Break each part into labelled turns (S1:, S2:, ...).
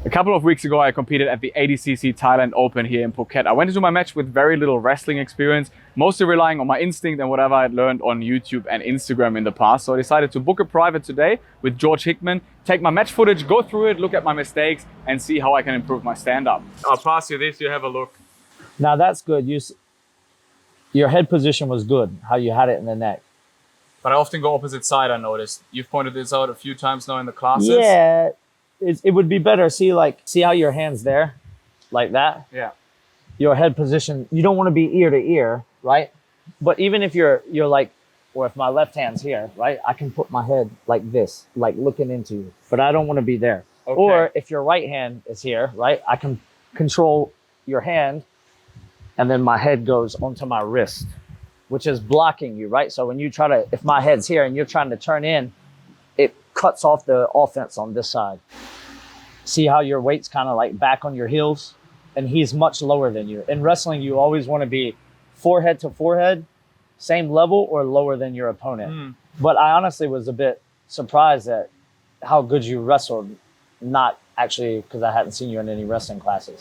S1: A couple of weeks ago, I competed at the ADCC Thailand Open here in Phuket. I went into my match with very little wrestling experience, mostly relying on my instinct and whatever I'd learned on YouTube and Instagram in the past. So I decided to book a private today with George Hickman, take my match footage, go through it, look at my mistakes, and see how I can improve my stand-up. I'll pass you this, you have a look.
S2: Now that's good. Your head position was good, how you had it in the neck.
S1: But I often go opposite side, I noticed. You've pointed this out a few times now in the classes.
S2: Yeah. It would be better, see how your hand's there, like that?
S1: Yeah.
S2: Your head position, you don't want to be ear to ear, right? But even if you're like, or if my left hand's here, right? I can put my head like this, like looking into you, but I don't want to be there. Okay. Or if your right hand is here, right? I can control your hand and then my head goes onto my wrist, which is blocking you, right? So when you try to, if my head's here and you're trying to turn in, it cuts off the offense on this side. See how your weight's kind of like back on your heels and he's much lower than you. In wrestling, you always want to be forehead to forehead, same level or lower than your opponent. But I honestly was a bit surprised at how good you wrestled. Not actually because I hadn't seen you in any wrestling classes.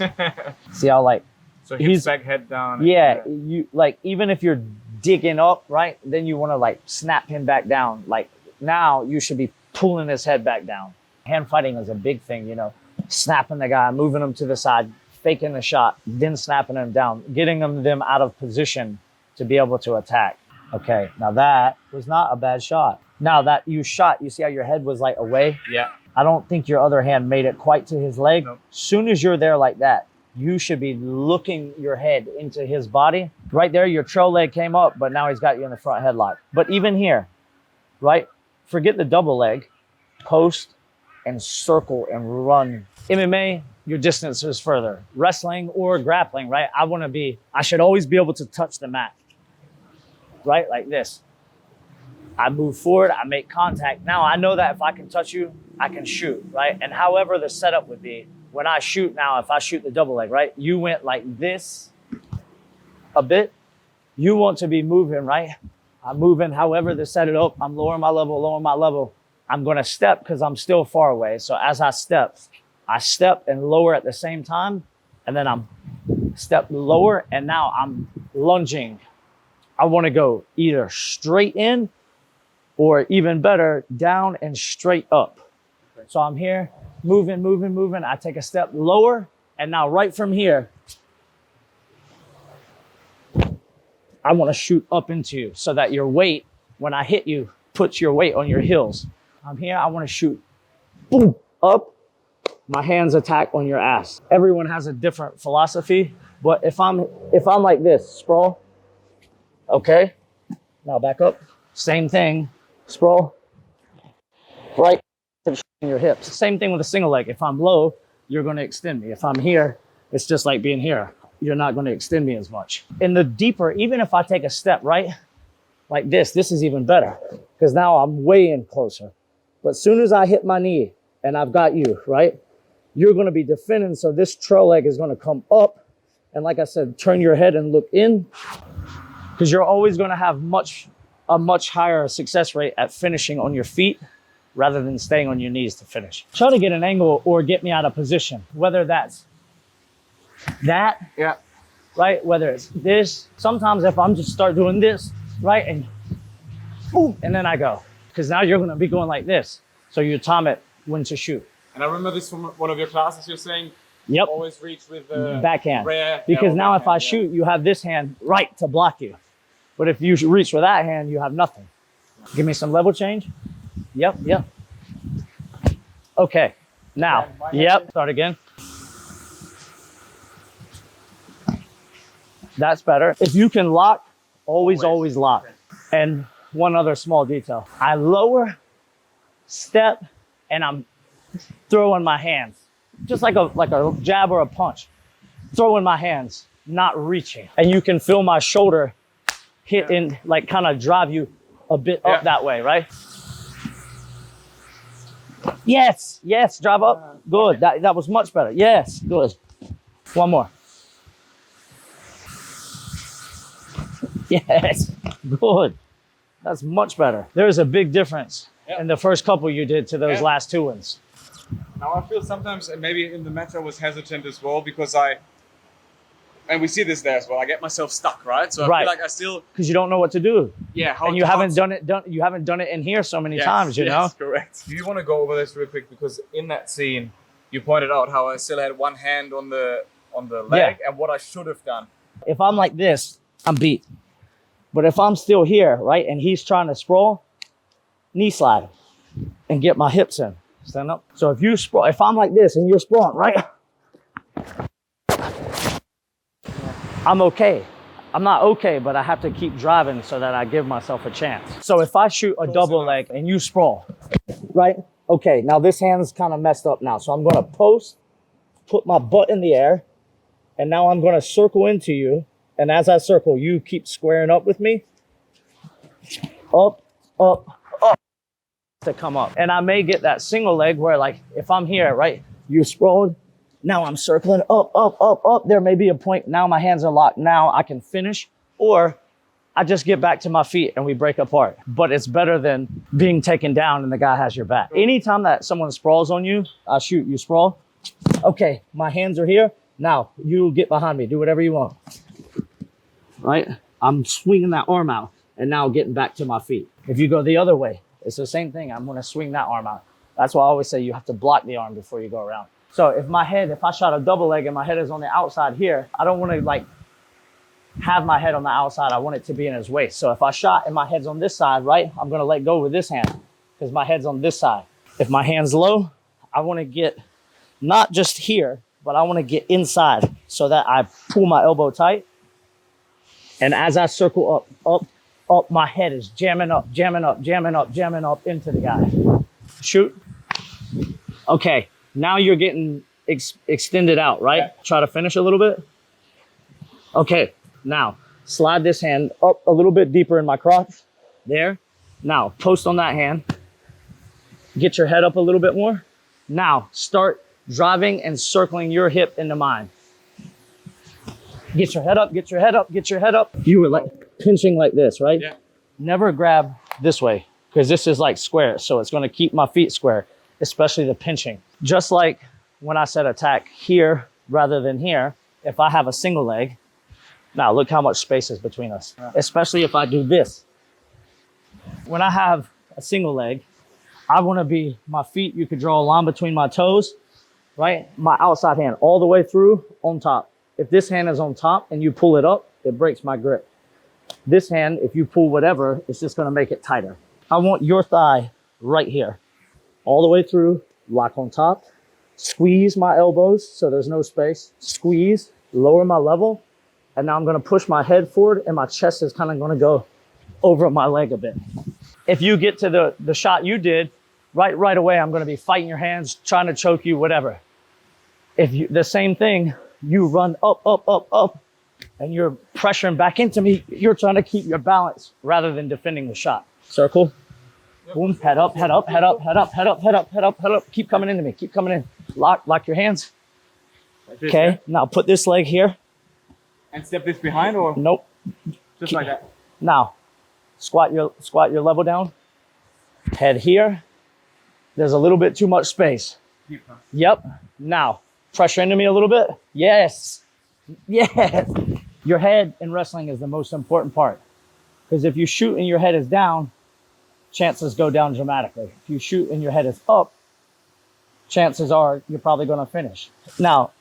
S2: See how like,
S1: so he's back, head down.
S2: Yeah, you like, even if you're digging up, right? Then you want to like snap him back down. Like now you should be pulling his head back down. Hand fighting is a big thing, you know, snapping the guy, moving him to the side, faking the shot, then snapping him down, getting them out of position to be able to attack. Okay, now that was not a bad shot. Now that you shot, you see how your head was like away?
S1: Yeah.
S2: I don't think your other hand made it quite to his leg.
S1: Nope.
S2: Soon as you're there like that, you should be looking your head into his body. Right there, your trail leg came up, but now he's got you in the front headlock. But even here, right? Forget the double leg, post and circle and run. MMA, your distance is further. Wrestling or grappling, right? I should always be able to touch the mat, right? Like this. I move forward, I make contact. Now I know that if I can touch you, I can shoot, right? And however the setup would be, when I shoot now, if I shoot the double leg, right? You went like this a bit. You want to be moving, right? I'm moving however they set it up. I'm lowering my level. I'm going to step because I'm still far away. So as I step and lower at the same time. And then I'm step lower and now I'm lunging. I want to go either straight in or even better, down and straight up. So I'm here, moving. I take a step lower and now right from here, I want to shoot up into you so that your weight, when I hit you, puts your weight on your heels. I'm here, I want to shoot, boom, up. My hands attack on your ass. Everyone has a different philosophy, but if I'm like this, sprawl, okay, now back up, same thing, sprawl, right to your hips. Same thing with a single leg. If I'm low, you're going to extend me. If I'm here, it's just like being here. You're not going to extend me as much. In the deeper, even if I take a step, right, like this is even better because now I'm way in closer. But as soon as I hit my knee and I've got you, right, you're going to be defending. So this trail leg is going to come up. And like I said, turn your head and look in because you're always going to have a much higher success rate at finishing on your feet rather than staying on your knees to finish. Try to get an angle or get me out of position, whether that's that,
S1: yeah,
S2: right? Whether it's this. Sometimes if I'm just start doing this, right, and boom, and then I go. Because now you're going to be going like this. So you time it when to shoot.
S1: And I remember this from one of your classes, you're saying,
S2: yep,
S1: always reach with the
S2: backhand.
S1: Rear,
S2: because now if I
S1: yeah.
S2: shoot, you have this hand right to block you. But if you reach with that hand, you have nothing. Give me some level change. Yep. Okay, now, yep, start again. That's better. If you can lock, always lock. And one other small detail. I lower, step, and I'm throwing my hands. Just like a jab or a punch. Throwing my hands, not reaching. And you can feel my shoulder hit in, like kind of drive you a bit up that way, right? Yes, drive up. Good, that was much better. Yes, good. One more. Yes, good. That's much better. There's a big difference in the first couple you did to those last two ones.
S1: Now I feel sometimes, and maybe in the match I was hesitant as well because and we see this there as well. I get myself stuck, right? So I feel like I still,
S2: because you don't know what to do.
S1: Yeah,
S2: and you haven't done it in here so many times, you know?
S1: Correct. Do you want to go over this real quick? Because in that scene, you pointed out how I still had one hand on the leg and what I should have done.
S2: If I'm like this, I'm beat. But if I'm still here, right, and he's trying to sprawl, knee slide and get my hips in. Stand up. So if you sprawl, if I'm like this and you're sprawling, right, I'm okay. I'm not okay, but I have to keep driving so that I give myself a chance. So if I shoot a double leg and you sprawl, right? Okay, now this hand's kind of messed up now. So I'm gonna post, put my butt in the air, and now I'm gonna circle into you. And as I circle, you keep squaring up with me. Up, up, up, to come up. And I may get that single leg where, like, if I'm here, right, you sprawled, now I'm circling up, up, up, up. There may be a point, now my hands are locked. Now I can finish, or I just get back to my feet and we break apart. But it's better than being taken down and the guy has your back. Anytime that someone sprawls on you, I shoot, you sprawl. Okay, my hands are here. Now you get behind me, do whatever you want. Right? I'm swinging that arm out and now getting back to my feet. If you go the other way, it's the same thing. I'm gonna swing that arm out. That's why I always say you have to block the arm before you go around. So if I shot a double leg and my head is on the outside here, I don't want to like have my head on the outside. I want it to be in his waist. So if I shot and my head's on this side, right, I'm going to let go with this hand because my head's on this side. If my hand's low, I want to get not just here, but I want to get inside so that I pull my elbow tight. And as I circle up, up, up, my head is jamming up, jamming up, jamming up, jamming up into the guy. Shoot. Okay. Now you're getting extended out, right? Yeah. Try to finish a little bit. Okay, now slide this hand up a little bit deeper in my crotch. There. Now post on that hand. Get your head up a little bit more. Now start driving and circling your hip into mine. Get your head up, get your head up, get your head up. You were like pinching like this, right? Yeah. Never grab this way because this is like square. So it's going to keep my feet square, especially the pinching. Just like when I said attack here rather than here, if I have a single leg, now look how much space is between us, especially if I do this. When I have a single leg, I want to be my feet. You could draw a line between my toes, right? My outside hand all the way through on top. If this hand is on top and you pull it up, it breaks my grip. This hand, if you pull whatever, it's just going to make it tighter. I want your thigh right here, all the way through. Lock on top, squeeze my elbows so there's no space, squeeze, lower my level, and now I'm gonna push my head forward and my chest is kind of gonna go over my leg a bit. If you get to the shot you did, right away, I'm gonna be fighting your hands, trying to choke you, whatever. If you, the same thing, you run up, up, up, up, and you're pressuring back into me, you're trying to keep your balance rather than defending the shot. Circle. Boom, head up, head up, head up, head up, head up, head up, head up, head up. Keep coming into me, keep coming in. Lock your hands. Okay, now put this leg here.
S1: And step this behind or?
S2: Nope.
S1: Just like that.
S2: Now, squat your level down. Head here. There's a little bit too much space. Yep. Now, pressure into me a little bit. Yes. Yes. Your head in wrestling is the most important part. Because if you shoot and your head is down, chances go down dramatically. If you shoot and your head is up, chances are you're probably going to finish. Now,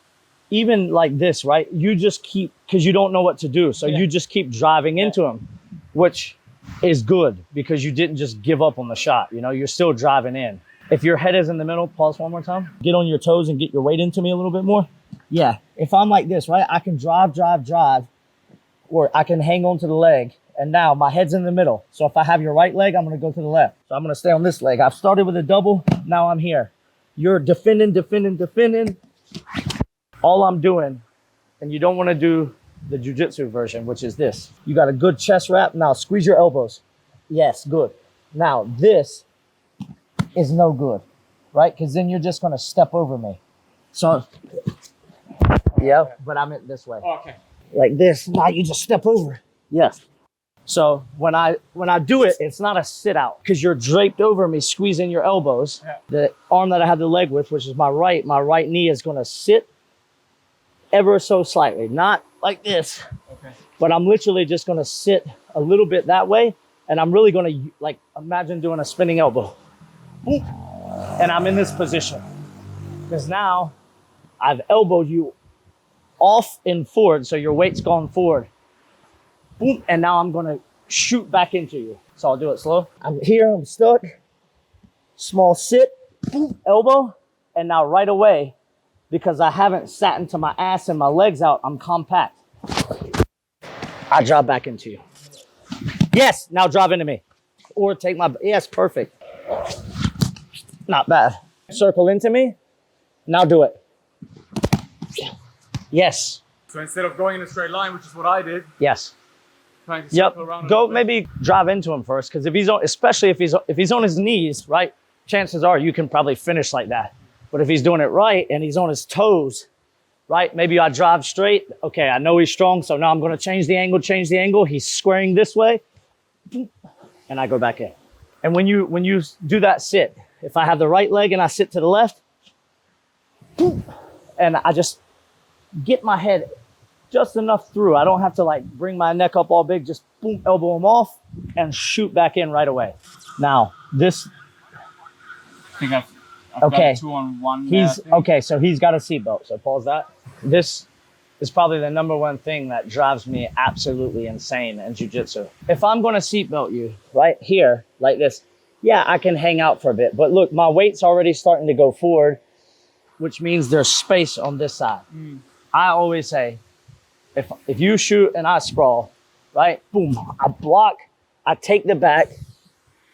S2: even like this, right? You just keep, because you don't know what to do. So you just keep driving into him, which is good because you didn't just give up on the shot. You know, you're still driving in. If your head is in the middle, pause one more time. Get on your toes and get your weight into me a little bit more. Yeah. If I'm like this, right? I can drive, or I can hang on to the leg. And now my head's in the middle. So if I have your right leg, I'm going to go to the left. So I'm going to stay on this leg. I've started with a double. Now I'm here. You're defending. All I'm doing, and you don't want to do the jiu-jitsu version, which is this. You got a good chest wrap. Now squeeze your elbows. Yes, good. Now this is no good, right? Because then you're just going to step over me. So, yeah, but I meant this way.
S1: Oh, okay.
S2: Like this. Now you just step over. Yes. So when I do it, it's not a sit out because you're draped over me, squeezing your elbows.
S1: Yeah.
S2: The arm that I have the leg with, which is my right knee is going to sit ever so slightly, not like this,
S1: Okay.
S2: but I'm literally just going to sit a little bit that way. And I'm really going to, like, imagine doing a spinning elbow. Boom. And I'm in this position because now I've elbowed you off and forward. So your weight's gone forward. Boom. And now I'm going to shoot back into you. So I'll do it slow. I'm here, I'm stuck. Small sit, boom, elbow. And now right away, because I haven't sat into my ass and my legs out, I'm compact. I drop back into you. Yes, now drop into me. Or take my, yes, perfect. Not bad. Circle into me. Now do it. Yes.
S1: So instead of going in a straight line, which is what I did,
S2: Yes.
S1: trying to
S2: Yep.
S1: circle around.
S2: Go maybe drive into him first, because if he's on, especially if he's on his knees, right? Chances are you can probably finish like that. But if he's doing it right and he's on his toes, right? Maybe I drive straight. Okay, I know he's strong, so now I'm going to change the angle. He's squaring this way, and I go back in. And when you do that sit, if I have the right leg and I sit to the left, and I just get my head just enough through. I don't have to like bring my neck up all big, just boom, elbow him off and shoot back in right away. Now, this,
S1: I think I've
S2: okay.
S1: got 2 on 1.
S2: He's, okay, so he's got a seatbelt, so pause that. This is probably the number one thing that drives me absolutely insane in jiu-jitsu. If I'm gonna seatbelt you right here, like this, yeah, I can hang out for a bit, but look, my weight's already starting to go forward, which means there's space on this side. I always say, if you shoot and I sprawl, right, boom, I block, I take the back,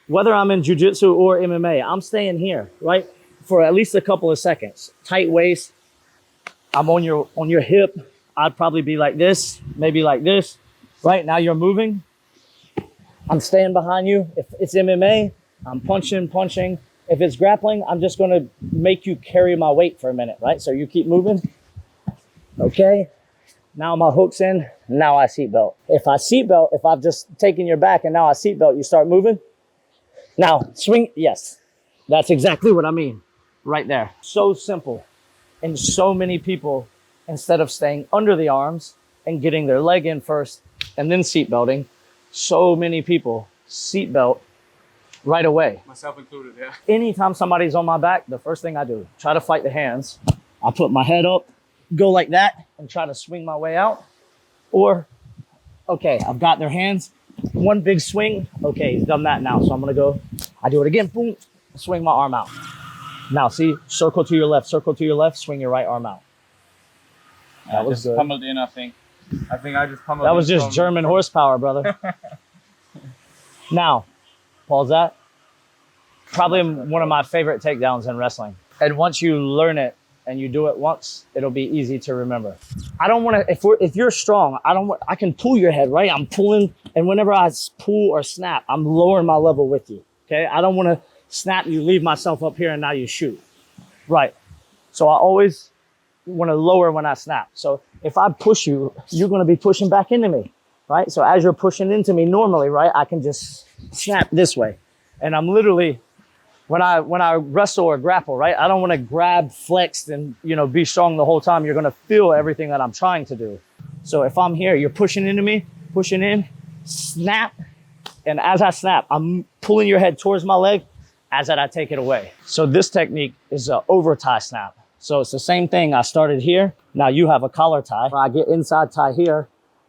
S2: whether I'm in jiu-jitsu or MMA, I'm staying here, right, for at least a couple of seconds. Tight waist, I'm on your hip. I'd probably be like this, maybe like this. Right now you're moving. I'm staying behind you. If it's MMA, I'm punching. If it's grappling, I'm just gonna make you carry my weight for a minute, right? So you keep moving. Okay. Now my hook's in. Now I seatbelt. If I've just taken your back and now I seatbelt, you start moving. Now swing. Yes, that's exactly what I mean. Right there. So simple. And so many people, instead of staying under the arms and getting their leg in first and then seatbelting, so many people seatbelt right away.
S1: Myself included, yeah.
S2: Anytime somebody's on my back, the first thing I do, try to fight the hands. I put my head up, go like that, and try to swing my way out. Or, okay, I've got their hands. One big swing. Okay, he's done that now. So I'm going to go. I do it again. Boom. Swing my arm out. Now, see, circle to your left, swing your right arm out. That was good.
S1: Pummeled in, I think. I just pummeled in.
S2: That was just German horsepower, brother. Now, pause that. Probably one of my favorite takedowns in wrestling. And once you learn it and you do it once, it'll be easy to remember. I don't want to, if you're strong, I can pull your head, right? I'm pulling, and whenever I pull or snap, I'm lowering my level with you, okay? I don't want to snap you, leave myself up here, and now you shoot. Right. So I always want to lower when I snap. So if I push you, you're going to be pushing back into me, right? So as you're pushing into me normally, right, I can just snap this way. And I'm literally, when I wrestle or grapple, right, I don't want to grab, flex, and, be strong the whole time. You're going to feel everything that I'm trying to do. So if I'm here, you're pushing into me, pushing in, snap. And as I snap, I'm pulling your head towards my leg. As that, I take it away. So this technique is an overtie snap. So it's the same thing. I started here. Now you have a collar tie. I get inside tie here.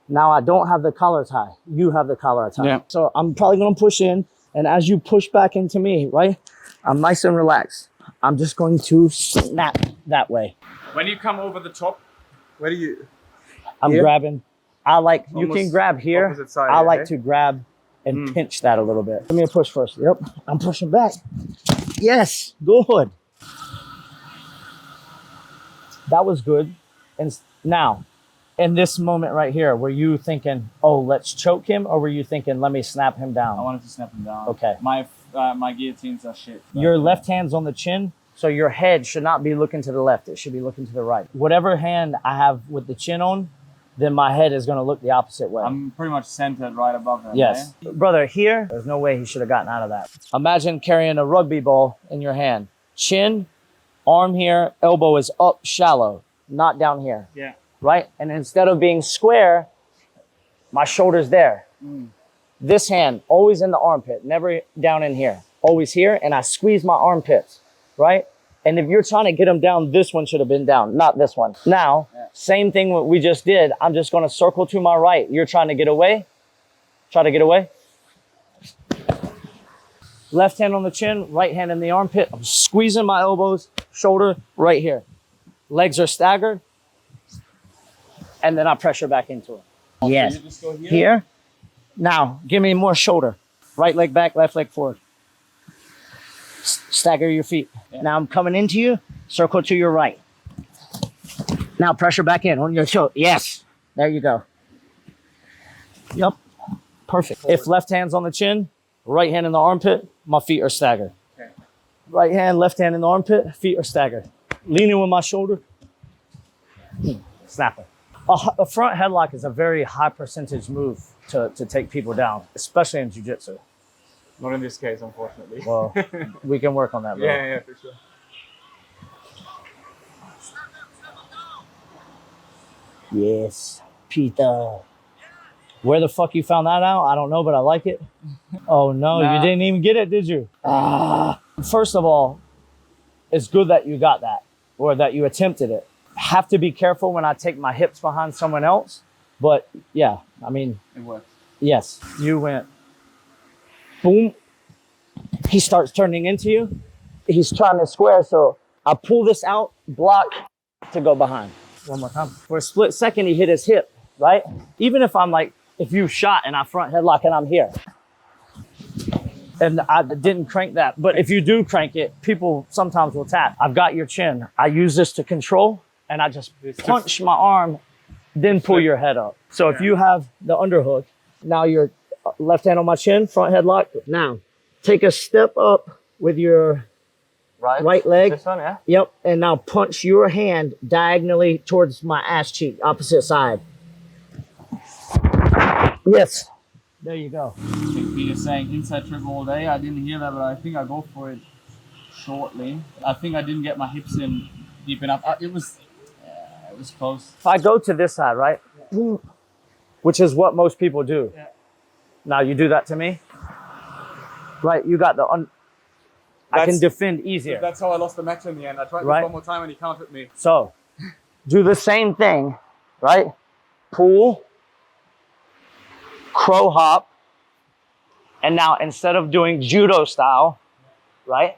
S2: Now I don't have the collar tie. You have the collar tie. Yeah. So I'm probably going to push in. And as you push back into me, right, I'm nice and relaxed. I'm just going to snap that way.
S1: When you come over the top, where do you?
S2: I'm
S1: here?
S2: Grabbing.
S1: Almost
S2: you can grab here.
S1: Side,
S2: I like to grab and pinch that a little bit. Let me push first. Yep, I'm pushing back. Yes, good. That was good. And now, in this moment right here, were you thinking, oh, let's choke him? Or were you thinking, let me snap him down?
S1: I wanted to snap him down.
S2: Okay.
S1: My guillotines are shit.
S2: Your left hand's on the chin, so your head should not be looking to the left. It should be looking to the right. Whatever hand I have with the chin on, then my head is going to look the opposite way.
S1: I'm pretty much centered right above him.
S2: Yes.
S1: Eh?
S2: Brother, here, there's no way he should have gotten out of that. Imagine carrying a rugby ball in your hand. Chin, arm here, elbow is up shallow, not down here.
S1: Yeah.
S2: Right? And instead of being square, my shoulder's there. This hand, always in the armpit, never down in here. Always here, and I squeeze my armpits, right? And if you're trying to get them down, this one should have been down, not this one. Now, same thing what we just did. I'm just going to circle to my right. You're trying to get away. Try to get away. Left hand on the chin, right hand in the armpit. I'm squeezing my elbows, shoulder right here. Legs are staggered. And then I pressure back into it. Yes.
S1: So you just go
S2: Here. Now, give me more shoulder. Right leg back, left leg forward. Stagger your feet. Yeah. Now I'm coming into you. Circle to your right. Now pressure back in on your shoulder. Yes. There you go. Yep. Perfect. Forward. If left hand's on the chin, right hand in the armpit, my feet are staggered. Okay. Right hand, left hand in the armpit, feet are staggered. Leaning with my shoulder. Snapper. A front headlock is a very high percentage move to take people down, especially in jiu-jitsu.
S1: Not in this case, unfortunately.
S2: Well, we can work on that, bro.
S1: Yeah, for sure.
S2: Yes, Peter. Where the fuck you found that out? I don't know, but I like it. Oh, no, nah. You didn't even get it, did you? First of all, it's good that you got that or that you attempted it. Have to be careful when I take my hips behind someone else. But yeah, I mean,
S1: it works.
S2: Yes, you went boom. He starts turning into you. He's trying to square. So I pull this out, block to go behind. One more time. For a split second, he hit his hip, right? Even if I'm like, if you shot and I front headlock and I'm here. And I didn't crank that. But if you do crank it, people sometimes will tap. I've got your chin. I use this to control. And I just punch my arm, then pull your head up. So if you have the underhook, now your left hand on my chin, front headlock. Now, take a step up with your right leg.
S1: This one, yeah?
S2: Yep. And now punch your hand diagonally towards my ass cheek, opposite side. Yes. There you go.
S1: I think Peter's saying inside triple all day. I didn't hear that, but I think I'll go for it shortly. I think I didn't get my hips in deep enough. It was close.
S2: If I go to this side, right? Yeah. Which is what most people do. Yeah. Now you do that to me. Right, you got I can defend easier.
S1: That's how I lost the match in the end. I tried this one more time and he countered me.
S2: So, do the same thing, right? Pull, crow hop, and now instead of doing judo style, right?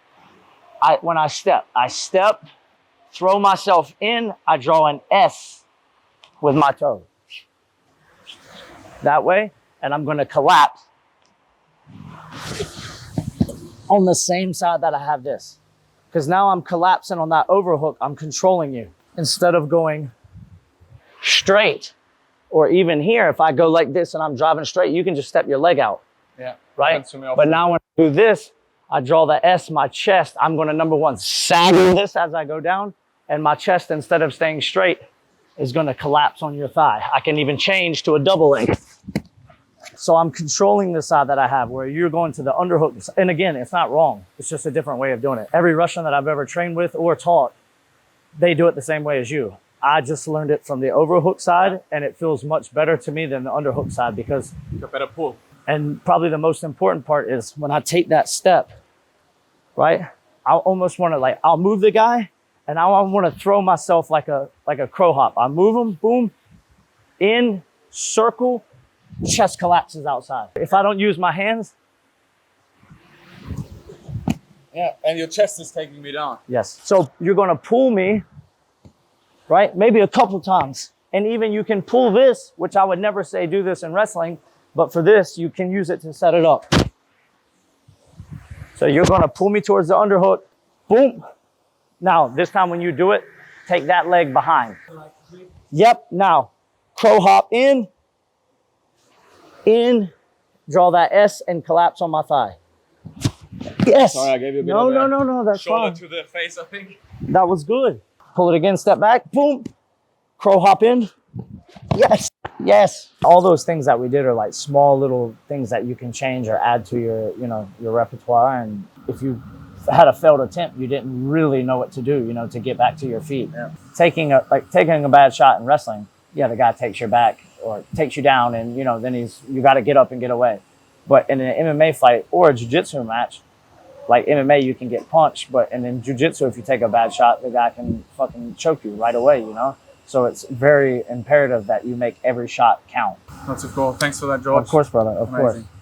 S2: When I step, throw myself in, I draw an S with my toe. That way, and I'm gonna collapse on the same side that I have this. Because now I'm collapsing on that overhook, I'm controlling you. Instead of going straight, or even here, if I go like this and I'm driving straight, you can just step your leg out.
S1: Yeah.
S2: Right? But now when I do this, I draw the S, my chest, I'm gonna number one, sagging this as I go down, and my chest, instead of staying straight, is gonna collapse on your thigh. I can even change to a double leg. So I'm controlling the side that I have where you're going to the underhook. And again, it's not wrong. It's just a different way of doing it. Every Russian that I've ever trained with or taught, they do it the same way as you. I just learned it from the overhook side, and it feels much better to me than the underhook side because
S1: it's a better pull.
S2: And probably the most important part is when I take that step, right? I almost want to I'll move the guy, and I want to throw myself like a crow hop. I move him, boom, in, circle, chest collapses outside. If I don't use my hands.
S1: Yeah, and your chest is taking me down.
S2: Yes. So you're going to pull me, right? Maybe a couple times. And even you can pull this, which I would never say do this in wrestling, but for this, you can use it to set it up. So you're going to pull me towards the underhook. Boom. Now, this time when you do it, take that leg behind. Yep. Now, crow hop in, draw that S and collapse on my thigh. Yes.
S1: Sorry, I gave you a bit
S2: no,
S1: of a
S2: no, that's
S1: shoulder
S2: fine.
S1: to the face, I think.
S2: That was good. Pull it again, step back, boom. Crow hop in. Yes, yes. All those things that we did are like small little things that you can change or add to your, you know, your repertoire. And if you had a failed attempt, you didn't really know what to do, you know, to get back to your feet.
S1: Yeah.
S2: Taking a bad shot in wrestling, yeah, the guy takes your back or takes you down, and you know, then you got to get up and get away. But in an MMA fight or a jiu-jitsu match, like MMA, you can get punched, but and in jiu-jitsu, if you take a bad shot, the guy can fucking choke you right away, you know? So it's very imperative that you make every shot count.
S1: Lots of gold. Thanks for that, George.
S2: Of course, brother. Of
S1: Amazing.
S2: course.